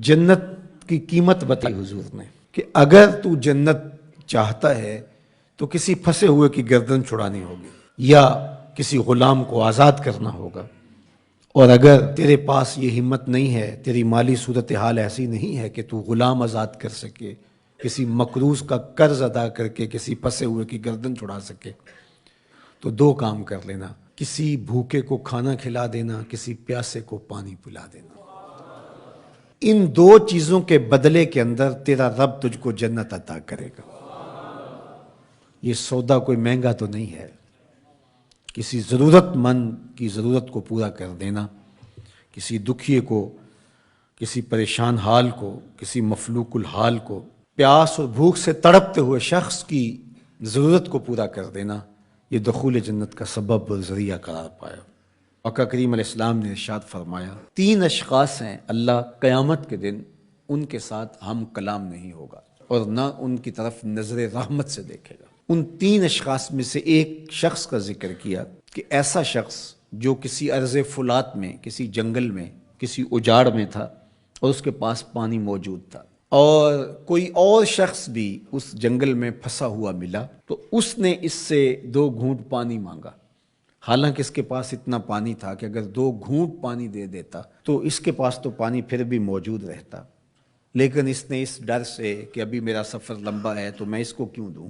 جنت کی قیمت بتائی حضور نے کہ اگر تو جنت چاہتا ہے تو کسی پھنسے ہوئے کی گردن چھڑانی ہوگی یا کسی غلام کو آزاد کرنا ہوگا، اور اگر تیرے پاس یہ ہمت نہیں ہے، تیری مالی صورتحال ایسی نہیں ہے کہ تو غلام آزاد کر سکے، کسی مقروض کا قرض ادا کر کے کسی پھنسے ہوئے کی گردن چھڑا سکے، تو دو کام کر لینا، کسی بھوکے کو کھانا کھلا دینا، کسی پیاسے کو پانی پلا دینا۔ ان دو چیزوں کے بدلے کے اندر تیرا رب تجھ کو جنت عطا کرے گا۔ یہ سودا کوئی مہنگا تو نہیں ہے، کسی ضرورت مند کی ضرورت کو پورا کر دینا، کسی دکھیے کو، کسی پریشان حال کو، کسی مفلوق الحال کو، پیاس اور بھوک سے تڑپتے ہوئے شخص کی ضرورت کو پورا کر دینا، یہ دخول جنت کا سبب اور ذریعہ قرار پایا۔ آقا کریم علیہ السلام نے ارشاد فرمایا، 3 اشخاص ہیں اللہ قیامت کے دن ان کے ساتھ ہم کلام نہیں ہوگا اور نہ ان کی طرف نظر رحمت سے دیکھے گا۔ ان 3 اشخاص میں سے ایک شخص کا ذکر کیا کہ ایسا شخص جو کسی ارض فولاد میں، کسی جنگل میں، کسی اجاڑ میں تھا اور اس کے پاس پانی موجود تھا، اور کوئی اور شخص بھی اس جنگل میں پھنسا ہوا ملا تو اس نے اس سے 2 گھونٹ پانی مانگا، حالانکہ اس کے پاس اتنا پانی تھا کہ اگر 2 گھونٹ پانی دے دیتا تو اس کے پاس تو پانی پھر بھی موجود رہتا، لیکن اس نے اس ڈر سے کہ ابھی میرا سفر لمبا ہے تو میں اس کو کیوں دوں،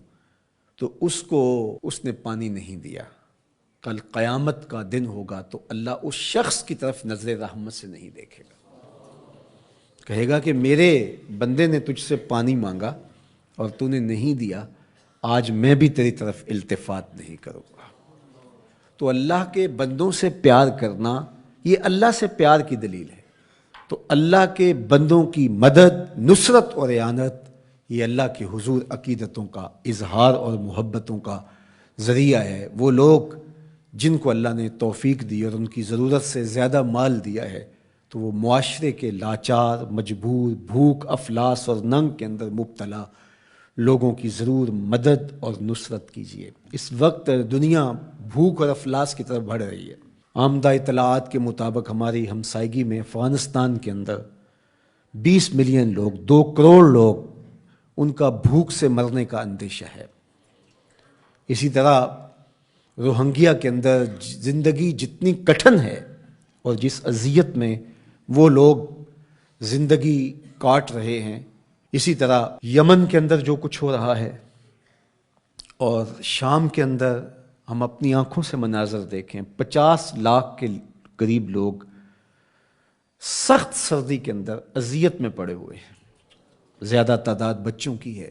تو اس نے پانی نہیں دیا۔ کل قیامت کا دن ہوگا تو اللہ اس شخص کی طرف نظر رحمت سے نہیں دیکھے گا، کہے گا کہ میرے بندے نے تجھ سے پانی مانگا اور تو نے نہیں دیا، آج میں بھی تیری طرف التفات نہیں کروں گا۔ تو اللہ کے بندوں سے پیار کرنا یہ اللہ سے پیار کی دلیل ہے، تو اللہ کے بندوں کی مدد، نصرت اور اعانت یہ اللہ کے حضور عقیدتوں کا اظہار اور محبتوں کا ذریعہ ہے۔ وہ لوگ جن کو اللہ نے توفیق دی اور ان کی ضرورت سے زیادہ مال دیا ہے تو وہ معاشرے کے لاچار، مجبور، بھوک، افلاس اور ننگ کے اندر مبتلا لوگوں کی ضرور مدد اور نصرت کیجیے۔ اس وقت دنیا بھوک اور افلاس کی طرف بڑھ رہی ہے۔ آمدہ اطلاعات کے مطابق ہماری ہمسائیگی میں افغانستان کے اندر 20 ملین لوگ، 2 کروڑ لوگ، ان کا بھوک سے مرنے کا اندیشہ ہے۔ اسی طرح روہنگیا کے اندر زندگی جتنی کٹھن ہے اور جس اذیت میں وہ لوگ زندگی کاٹ رہے ہیں، اسی طرح یمن کے اندر جو کچھ ہو رہا ہے اور شام کے اندر ہم اپنی آنکھوں سے مناظر دیکھیں، 50 لاکھ کے قریب لوگ سخت سردی کے اندر اذیت میں پڑے ہوئے ہیں۔ زیادہ تعداد بچوں کی ہے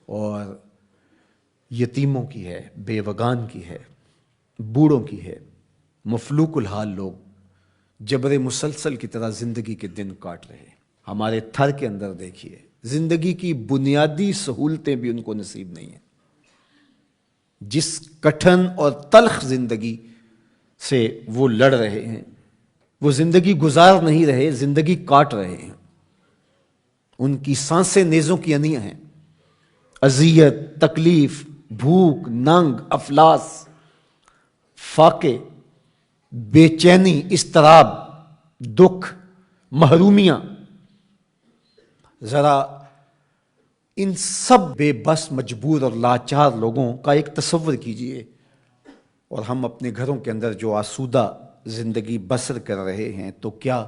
اور یتیموں کی ہے، بیوگان کی ہے، بوڑھوں کی ہے، مفلوق الحال لوگ جبر مسلسل کی طرح زندگی کے دن کاٹ رہے ہیں۔ ہمارے تھر کے اندر دیکھیے، زندگی کی بنیادی سہولتیں بھی ان کو نصیب نہیں ہیں۔ جس کٹھن اور تلخ زندگی سے وہ لڑ رہے ہیں، وہ زندگی گزار نہیں رہے، زندگی کاٹ رہے ہیں۔ ان کی سانسیں نیزوں کی انیاں ہیں۔ اذیت، تکلیف، بھوک، ننگ، افلاس، فاقے، بے چینی، اضطراب، دکھ، محرومیاں، ذرا ان سب بے بس، مجبور اور لاچار لوگوں کا ایک تصور کیجئے، اور ہم اپنے گھروں کے اندر جو آسودہ زندگی بسر کر رہے ہیں، تو کیا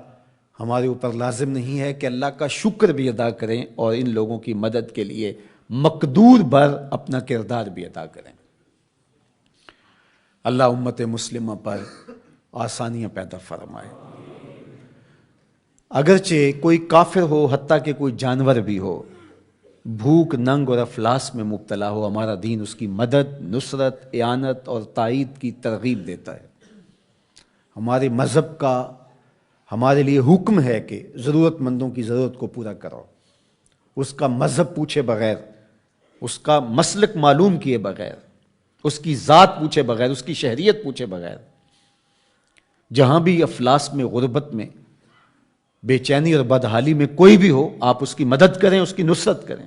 ہمارے اوپر لازم نہیں ہے کہ اللہ کا شکر بھی ادا کریں اور ان لوگوں کی مدد کے لیے مقدور بھر اپنا کردار بھی ادا کریں؟ اللہ امت مسلمہ پر آسانیاں پیدا فرمائے۔ اگرچہ کوئی کافر ہو، حتیٰ کہ کوئی جانور بھی ہو، بھوک، ننگ اور افلاس میں مبتلا ہو، ہمارا دین اس کی مدد، نصرت، اعانت اور تائید کی ترغیب دیتا ہے۔ ہمارے مذہب کا ہمارے لیے حکم ہے کہ ضرورت مندوں کی ضرورت کو پورا کرو، اس کا مذہب پوچھے بغیر، اس کا مسلک معلوم کیے بغیر، اس کی ذات پوچھے بغیر، اس کی شہریت پوچھے بغیر۔ جہاں بھی افلاس میں، غربت میں، بے چینی اور بدحالی میں کوئی بھی ہو، آپ اس کی مدد کریں، اس کی نصرت کریں۔